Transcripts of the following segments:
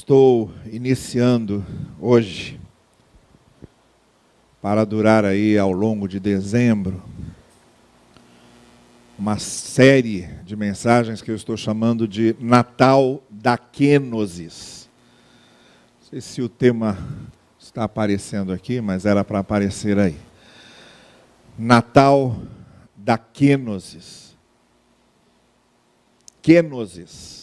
Estou iniciando hoje, para durar aí ao longo de dezembro, uma série de mensagens que eu estou chamando de Natal da Kenosis. Não sei se o tema está aparecendo aqui, mas era para aparecer aí. Natal da Kenosis. Kenosis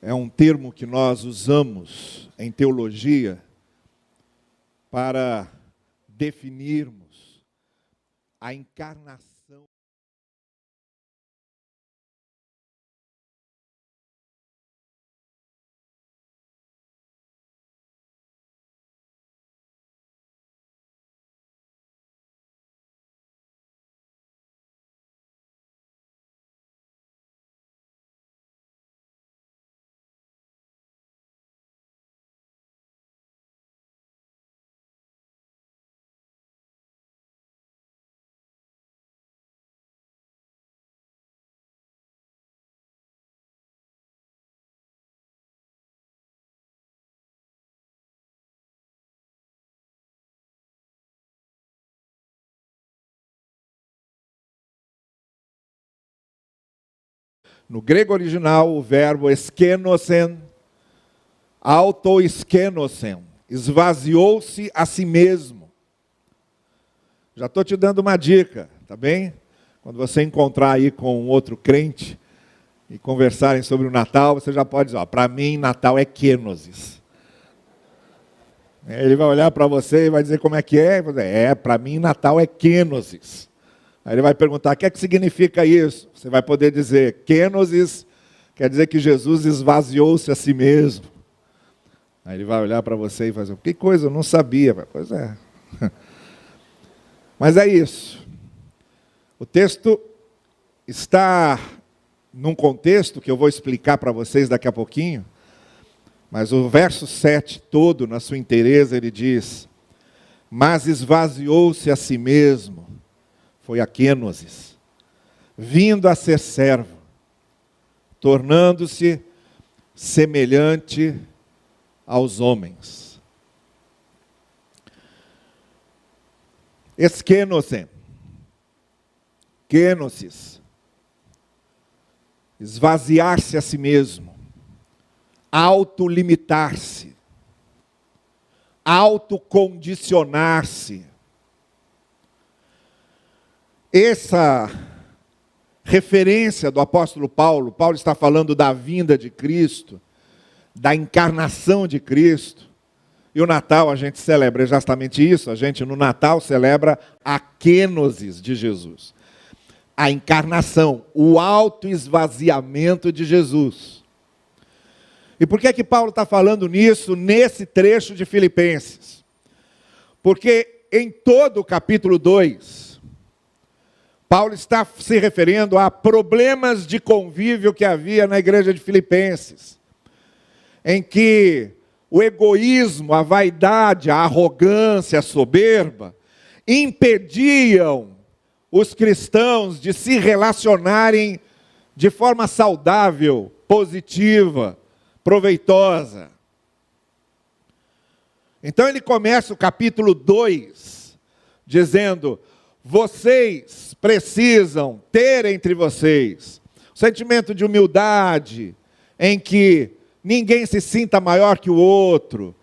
é um termo que nós usamos em teologia para definirmos a encarnação. No grego original, o verbo eskenosen, autoeskenosen, esvaziou-se a si mesmo. Já estou te dando uma dica, tá bem? Quando você encontrar aí com um outro crente e conversarem sobre o Natal, você já pode dizer, para mim Natal é kenosis. Ele vai olhar para você e vai dizer como é que é. Para mim Natal é kenosis. Aí ele vai perguntar, o que é que significa isso? Você vai poder dizer, kenosis quer dizer que Jesus esvaziou-se a si mesmo. Aí ele vai olhar para você e vai dizer, que coisa, eu não sabia. Pois é. Mas é isso. O texto está num contexto que eu vou explicar para vocês daqui a pouquinho, mas o verso 7 todo, na sua inteireza, ele diz, mas esvaziou-se a si mesmo, foi a kenosis, vindo a ser servo, tornando-se semelhante aos homens. Eskenosen, kenosis, esvaziar-se a si mesmo, autolimitar-se, autocondicionar-se. Essa referência do apóstolo Paulo está falando da vinda de Cristo, da encarnação de Cristo. E o Natal a gente celebra exatamente isso, a gente no Natal celebra a kenosis de Jesus. A encarnação, o autoesvaziamento de Jesus. E por que Paulo está falando nisso nesse trecho de Filipenses? Porque em todo o capítulo 2, Paulo está se referindo a problemas de convívio que havia na igreja de Filipenses, em que o egoísmo, a vaidade, a arrogância, a soberba, impediam os cristãos de se relacionarem de forma saudável, positiva, proveitosa. Então ele começa o capítulo 2 dizendo, vocês precisam ter entre vocês um sentimento de humildade, em que ninguém se sinta maior que o outro,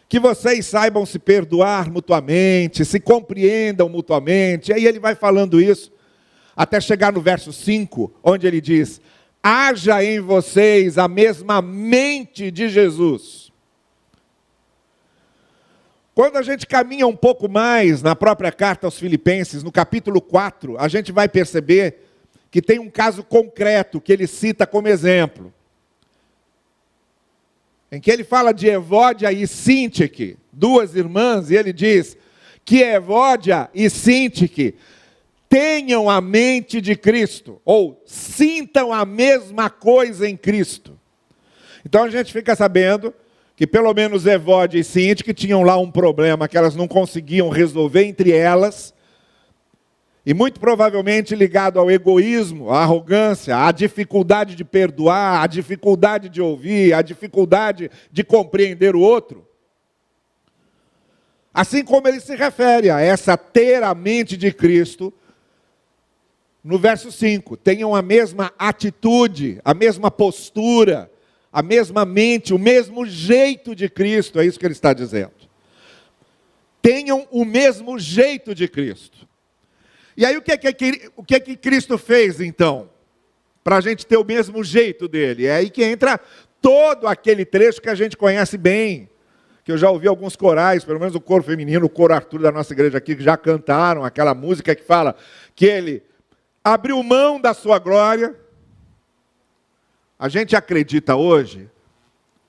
que vocês saibam se perdoar mutuamente, se compreendam mutuamente. E aí ele vai falando isso, até chegar no verso 5, onde ele diz, haja em vocês a mesma mente de Jesus. Quando a gente caminha um pouco mais na própria carta aos Filipenses, no capítulo 4, a gente vai perceber que tem um caso concreto que ele cita como exemplo. Em que ele fala de Evódia e Síntique, duas irmãs, e ele diz que Evódia e Síntique tenham a mente de Cristo, ou sintam a mesma coisa em Cristo. Então a gente fica sabendo que pelo menos Evódia e Síntique tinham lá um problema que elas não conseguiam resolver entre elas, E muito provavelmente ligado ao egoísmo, à arrogância, à dificuldade de perdoar, à dificuldade de ouvir, à dificuldade de compreender o outro. Assim como ele se refere a essa ter a mente de Cristo, no verso 5, tenham a mesma atitude, a mesma postura, a mesma mente, o mesmo jeito de Cristo, é isso que ele está dizendo. Tenham o mesmo jeito de Cristo. E aí o que é que Cristo fez então? Para a gente ter o mesmo jeito dele. É aí que entra todo aquele trecho que a gente conhece bem, que eu já ouvi alguns corais, pelo menos o coro feminino, o coro Arthur da nossa igreja aqui, que já cantaram aquela música que fala que ele abriu mão da sua glória. A gente acredita hoje,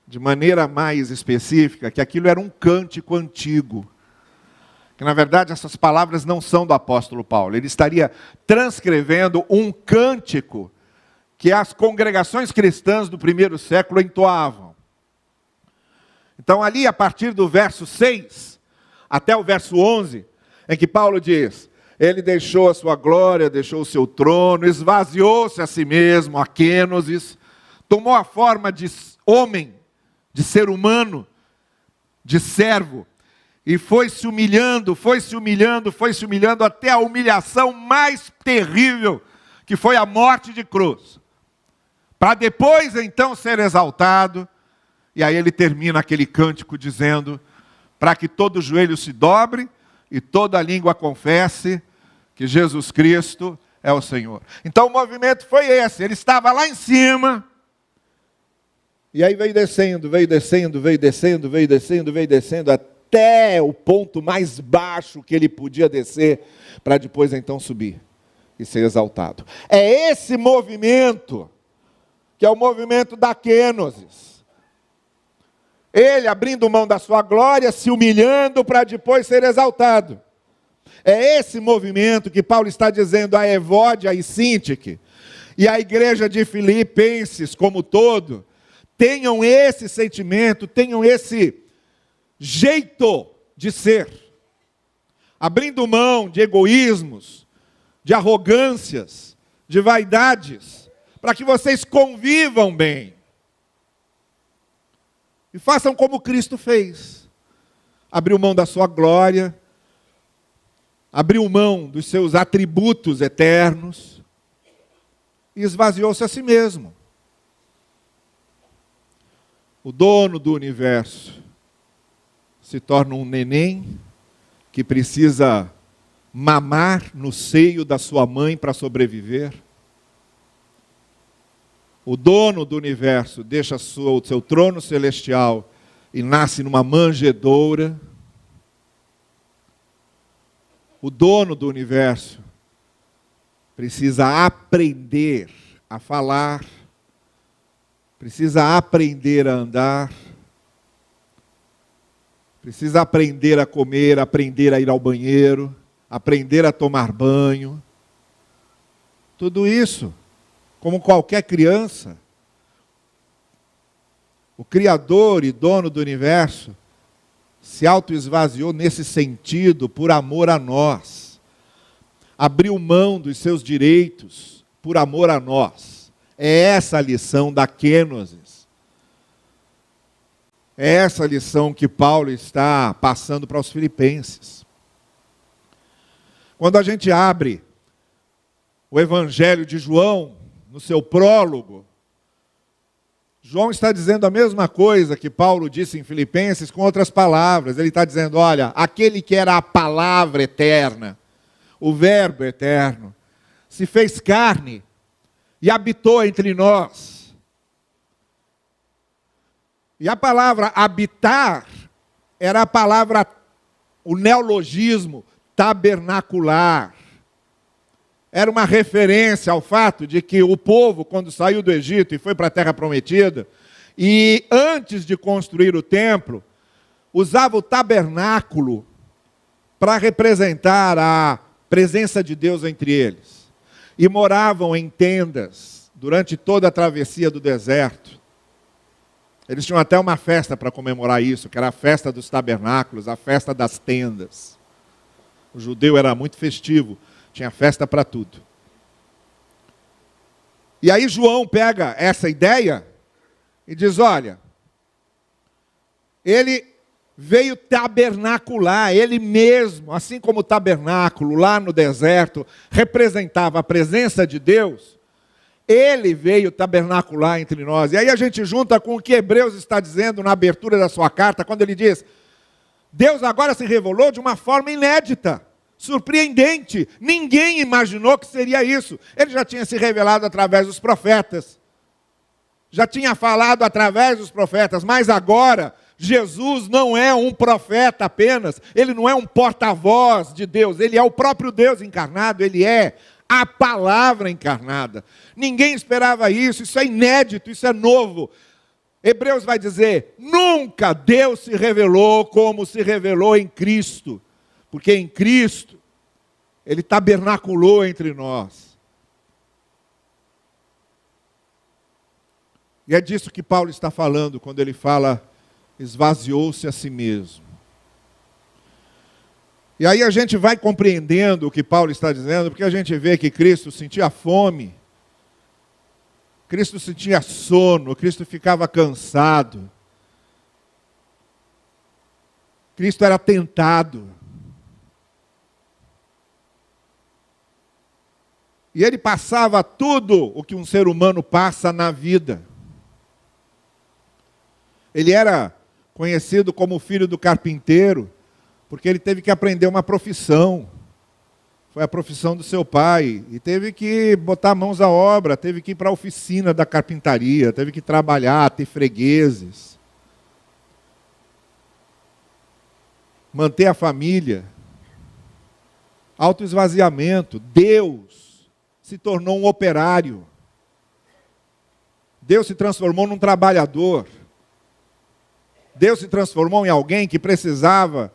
de maneira mais específica, que aquilo era um cântico antigo. Que na verdade essas palavras não são do apóstolo Paulo. Ele estaria transcrevendo um cântico que as congregações cristãs do primeiro século entoavam. Então ali, a partir do verso 6 até o verso 11, em que Paulo diz: ele deixou a sua glória, deixou o seu trono, esvaziou-se a si mesmo, a kenosis, tomou a forma de homem, de ser humano, de servo, e foi se humilhando até a humilhação mais terrível, que foi a morte de cruz. Para depois então ser exaltado. E aí ele termina aquele cântico dizendo: para que todo joelho se dobre e toda língua confesse que Jesus Cristo é o Senhor. Então o movimento foi esse, ele estava lá em cima, e aí veio descendo, até o ponto mais baixo que ele podia descer, para depois então subir e ser exaltado. É esse movimento, que é o movimento da kenosis. Ele abrindo mão da sua glória, se humilhando para depois ser exaltado. É esse movimento que Paulo está dizendo a Evódia e Sintique, e a igreja de Filipenses como todo, tenham esse sentimento, tenham esse jeito de ser, abrindo mão de egoísmos, de arrogâncias, de vaidades, para que vocês convivam bem. E façam como Cristo fez. Abriu mão da sua glória, abriu mão dos seus atributos eternos e esvaziou-se a si mesmo. O dono do universo se torna um neném que precisa mamar no seio da sua mãe para sobreviver. O dono do universo deixa o seu trono celestial e nasce numa manjedoura. O dono do universo precisa aprender a falar, precisa aprender a andar, precisa aprender a comer, aprender a ir ao banheiro, aprender a tomar banho. Tudo isso, como qualquer criança, o Criador e dono do universo se autoesvaziou nesse sentido por amor a nós. Abriu mão dos seus direitos por amor a nós. É essa a lição da kenosis. É essa a lição que Paulo está passando para os filipenses. Quando a gente abre o Evangelho de João, no seu prólogo, João está dizendo a mesma coisa que Paulo disse em Filipenses, com outras palavras. Ele está dizendo: olha, aquele que era a palavra eterna, o verbo eterno, se fez carne e habitou entre nós. E a palavra habitar era a palavra, o neologismo tabernacular. Era uma referência ao fato de que o povo, quando saiu do Egito e foi para a Terra Prometida, e antes de construir o templo, usava o tabernáculo para representar a presença de Deus entre eles. E moravam em tendas durante toda a travessia do deserto. Eles tinham até uma festa para comemorar isso, que era a festa dos tabernáculos, a festa das tendas. O judeu era muito festivo. Tinha festa para tudo. E aí João pega essa ideia e diz, olha, ele veio tabernacular, ele mesmo, assim como o tabernáculo lá no deserto representava a presença de Deus, ele veio tabernacular entre nós. E aí a gente junta com o que Hebreus está dizendo na abertura da sua carta, quando ele diz, Deus agora se revelou de uma forma inédita, surpreendente. Ninguém imaginou que seria isso. Ele já tinha se revelado através dos profetas, já tinha falado através dos profetas, mas agora Jesus não é um profeta apenas, ele não é um porta-voz de Deus, ele é o próprio Deus encarnado, ele é a palavra encarnada. Ninguém esperava isso, isso é inédito, isso é novo. Hebreus vai dizer, nunca Deus se revelou como se revelou em Cristo, porque em Cristo ele tabernaculou entre nós. E é disso que Paulo está falando quando ele fala, esvaziou-se a si mesmo. E aí a gente vai compreendendo o que Paulo está dizendo, porque a gente vê que Cristo sentia fome, Cristo sentia sono, Cristo ficava cansado, Cristo era tentado. E ele passava tudo o que um ser humano passa na vida. Ele era conhecido como filho do carpinteiro, porque ele teve que aprender uma profissão. Foi a profissão do seu pai. E teve que botar mãos à obra, teve que ir para a oficina da carpintaria, teve que trabalhar, ter fregueses. Manter a família. Autoesvaziamento. Deus se tornou um operário. Deus se transformou num trabalhador. Deus se transformou em alguém que precisava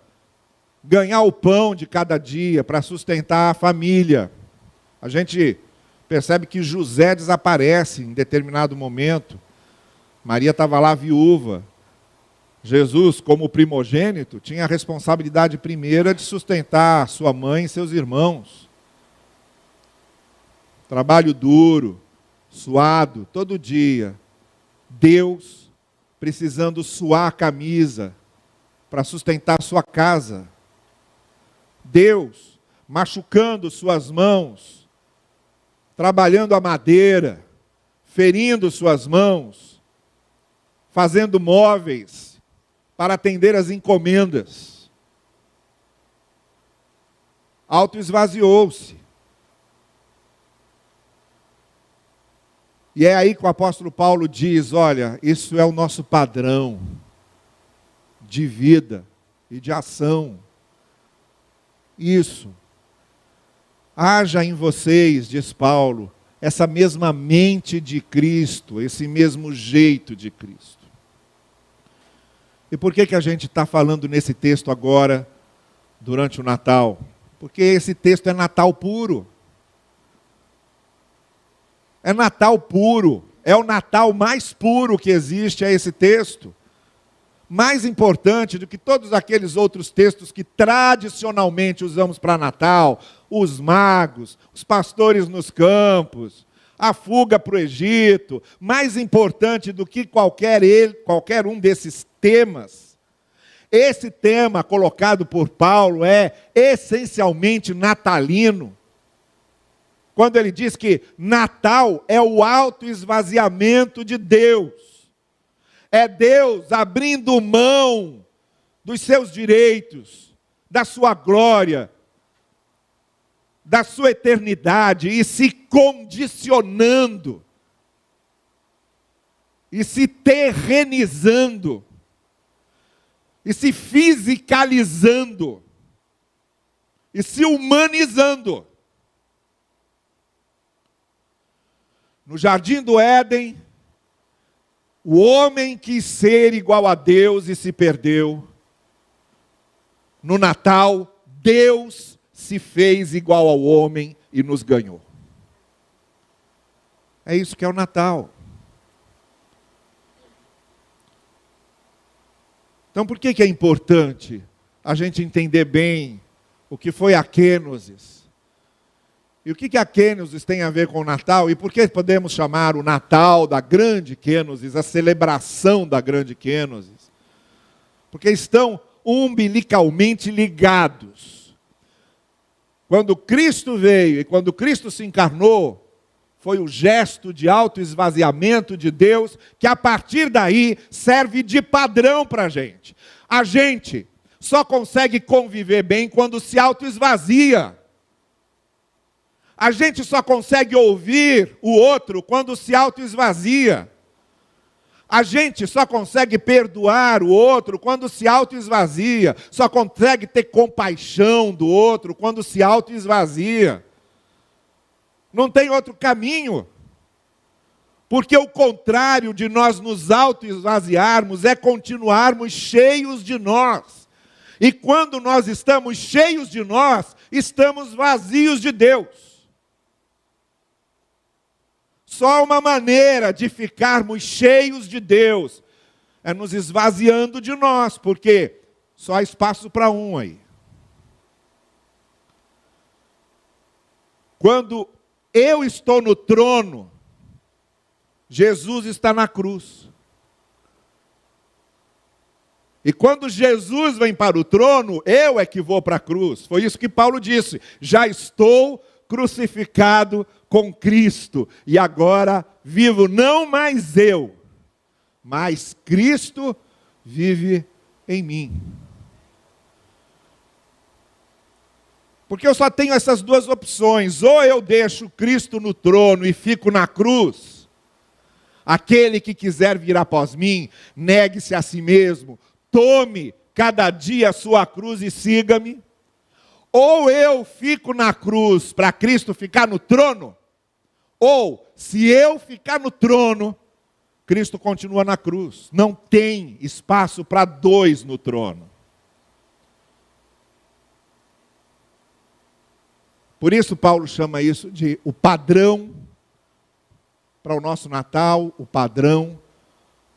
ganhar o pão de cada dia para sustentar a família. A gente percebe que José desaparece em determinado momento. Maria estava lá viúva. Jesus, como primogênito, tinha a responsabilidade primeira de sustentar sua mãe e seus irmãos. Trabalho duro, suado, todo dia. Deus precisando suar a camisa para sustentar sua casa. Deus machucando suas mãos, trabalhando a madeira, ferindo suas mãos, fazendo móveis para atender as encomendas. Autoesvaziou-se. E é aí que o apóstolo Paulo diz, olha, isso é o nosso padrão de vida e de ação. Isso. Haja em vocês, diz Paulo, essa mesma mente de Cristo, esse mesmo jeito de Cristo. E por que a gente está falando nesse texto agora, durante o Natal? Porque esse texto é Natal puro. É Natal puro, é o Natal mais puro que existe, é esse texto. Mais importante do que todos aqueles outros textos que tradicionalmente usamos para Natal, os magos, os pastores nos campos, a fuga para o Egito, mais importante do que qualquer um desses temas, esse tema colocado por Paulo é essencialmente natalino. Quando ele diz que Natal é o autoesvaziamento de Deus. É Deus abrindo mão dos seus direitos, da sua glória, da sua eternidade e se condicionando, e se terrenizando, e se fisicalizando, e se humanizando. No jardim do Éden, o homem quis ser igual a Deus e se perdeu. No Natal, Deus se fez igual ao homem e nos ganhou. É isso que é o Natal. Então, por que é importante a gente entender bem o que foi a Kênosis? E o que a Kênosis tem a ver com o Natal? E por que podemos chamar o Natal da grande Kênosis, a celebração da grande Kênosis? Porque estão umbilicalmente ligados. Quando Cristo veio e quando Cristo se encarnou, foi o gesto de autoesvaziamento de Deus, que a partir daí serve de padrão para a gente. A gente só consegue conviver bem quando se autoesvazia. A gente só consegue ouvir o outro quando se autoesvazia. A gente só consegue perdoar o outro quando se autoesvazia. Só consegue ter compaixão do outro quando se autoesvazia. Não tem outro caminho. Porque o contrário de nós nos autoesvaziarmos é continuarmos cheios de nós. E quando nós estamos cheios de nós, estamos vazios de Deus. Só uma maneira de ficarmos cheios de Deus é nos esvaziando de nós, porque só há espaço para um aí. Quando eu estou no trono, Jesus está na cruz. E quando Jesus vem para o trono, eu é que vou para a cruz. Foi isso que Paulo disse. Já estou crucificado com Cristo. E agora vivo não mais eu, mas Cristo vive em mim. Porque eu só tenho essas duas opções. Ou eu deixo Cristo no trono e fico na cruz. Aquele que quiser vir após mim, negue-se a si mesmo. Tome cada dia a sua cruz e siga-me. Ou eu fico na cruz para Cristo ficar no trono. Ou, se eu ficar no trono, Cristo continua na cruz. Não tem espaço para dois no trono. Por isso Paulo chama isso de o padrão para o nosso Natal, o padrão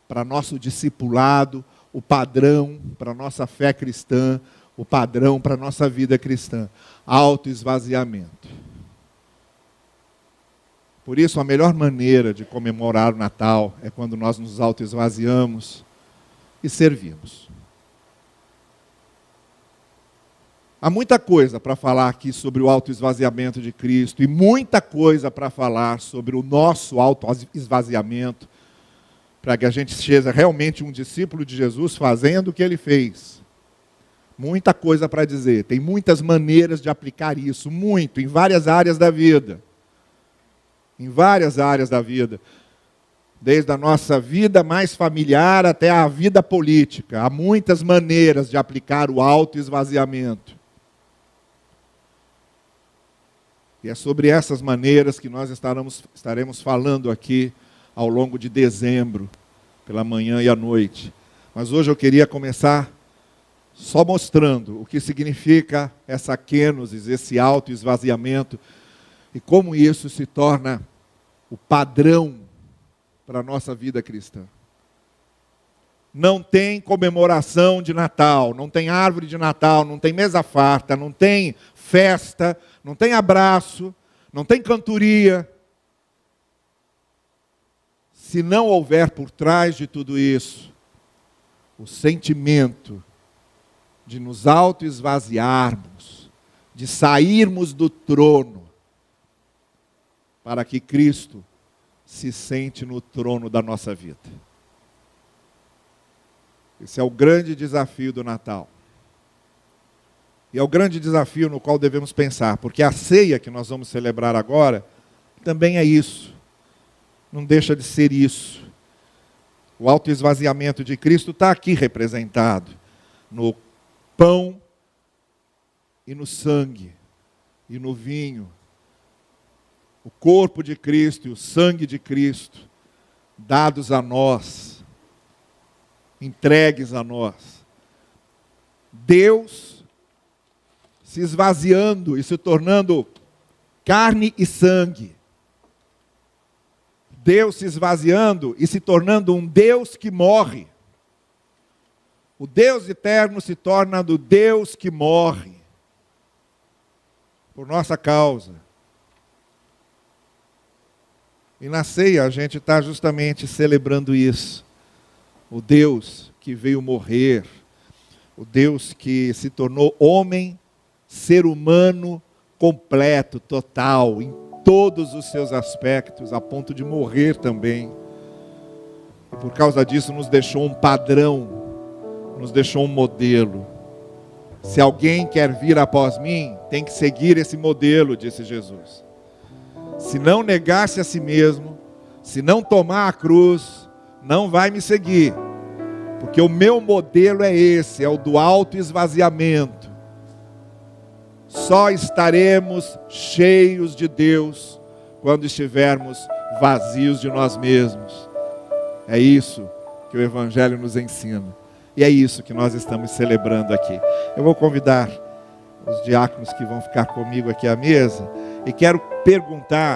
para nosso discipulado, o padrão para a nossa fé cristã, o padrão para a nossa vida cristã. Autoesvaziamento. Por isso, a melhor maneira de comemorar o Natal é quando nós nos autoesvaziamos e servimos. Há muita coisa para falar aqui sobre o autoesvaziamento de Cristo e muita coisa para falar sobre o nosso autoesvaziamento, para que a gente seja realmente um discípulo de Jesus fazendo o que ele fez. Muita coisa para dizer, tem muitas maneiras de aplicar isso, muito, em várias áreas da vida. Em várias áreas da vida. Desde a nossa vida mais familiar até a vida política. Há muitas maneiras de aplicar o autoesvaziamento. E é sobre essas maneiras que nós estaremos falando aqui ao longo de dezembro, pela manhã e à noite. Mas hoje eu queria começar só mostrando o que significa essa kenosis, esse autoesvaziamento, e como isso se torna o padrão para a nossa vida cristã. Não tem comemoração de Natal, não tem árvore de Natal, não tem mesa farta, não tem festa, não tem abraço, não tem cantoria. Se não houver por trás de tudo isso o sentimento de nos autoesvaziarmos, de sairmos do trono, para que Cristo se sente no trono da nossa vida. Esse é o grande desafio do Natal. E é o grande desafio no qual devemos pensar, porque a ceia que nós vamos celebrar agora também é isso. Não deixa de ser isso. O autoesvaziamento de Cristo está aqui representado no pão e no sangue e no vinho. O corpo de Cristo e o sangue de Cristo dados a nós, entregues a nós. Deus se esvaziando e se tornando carne e sangue. Deus se esvaziando e se tornando um Deus que morre. O Deus eterno se torna do Deus que morre por nossa causa. E na ceia a gente está justamente celebrando isso. O Deus que veio morrer, o Deus que se tornou homem, ser humano completo, total, em todos os seus aspectos, a ponto de morrer também. E por causa disso nos deixou um padrão, nos deixou um modelo. Se alguém quer vir após mim, tem que seguir esse modelo, disse Jesus. Se não negar-se a si mesmo, se não tomar a cruz, não vai me seguir. Porque o meu modelo é esse, é o do autoesvaziamento. Só estaremos cheios de Deus quando estivermos vazios de nós mesmos. É isso que o Evangelho nos ensina. E é isso que nós estamos celebrando aqui. Eu vou convidar os diáconos que vão ficar comigo aqui à mesa e quero perguntar